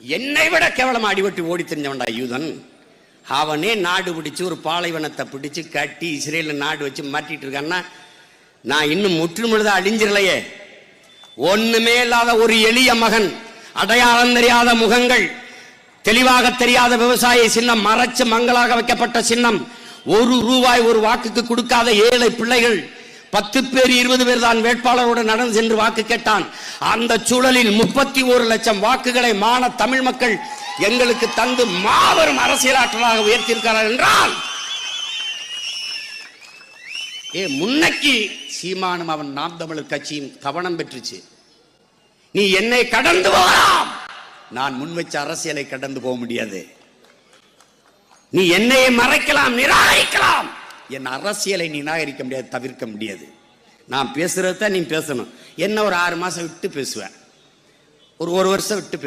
என்னை விட கேவலமா அடிபட்டு ஓடி தெரிஞ்சவன்டா யூதன். அவனே நாடு பிடிச்சு ஒரு பாலைவனத்தை பிடிச்சு கட்டி இஸ்ரேல நாடு வச்சு மாட்டிட்டு இருக்கான்னா, நான் இன்னும் முற்றுமுழுதா அழிஞ்சிரலையே. ஒண்ணுமே இல்லாத ஒரு எளிய மகன், அடையாளம் தெரியாத முகங்கள், தெளிவாக தெரியாத விவசாய சின்னம், மறைச்சு மங்களாக வைக்கப்பட்ட சின்னம், ₹1 ஒரு வாக்குக்கு கொடுக்காத ஏழை பிள்ளைகள், 10 பேர் 20 பேர் தான் வேட்பாளரோடு நடந்து சென்று வாக்கு கேட்டான். அந்த சூழலில் 31 லட்சம் வாக்குகளை மான தமிழ் மக்கள் எங்களுக்கு தந்து மாபெரும் அரசியலாற்றலாக உயர்த்தியிருக்கிறார் என்றால், முன்னைக்கு சீமானும் அவன் நாம் தமிழர் கட்சியும் கவனம் பெற்றுச்சு. நீ என்னை கடந்து போகலாம், நான் முன்வச்ச அரசியலை கடந்து போக முடியாது. நீ என்னை மறைக்கலாம், நிராகரிக்கலாம், என் அரசியலை நிராகரிக்க முடியாது, தவிர்க்க முடியாது. நான் பேசுறத நீ பேசணும். என்ன ஒரு 6 மாசம் விட்டு பேசுவேன், ஒரு வருஷம் விட்டு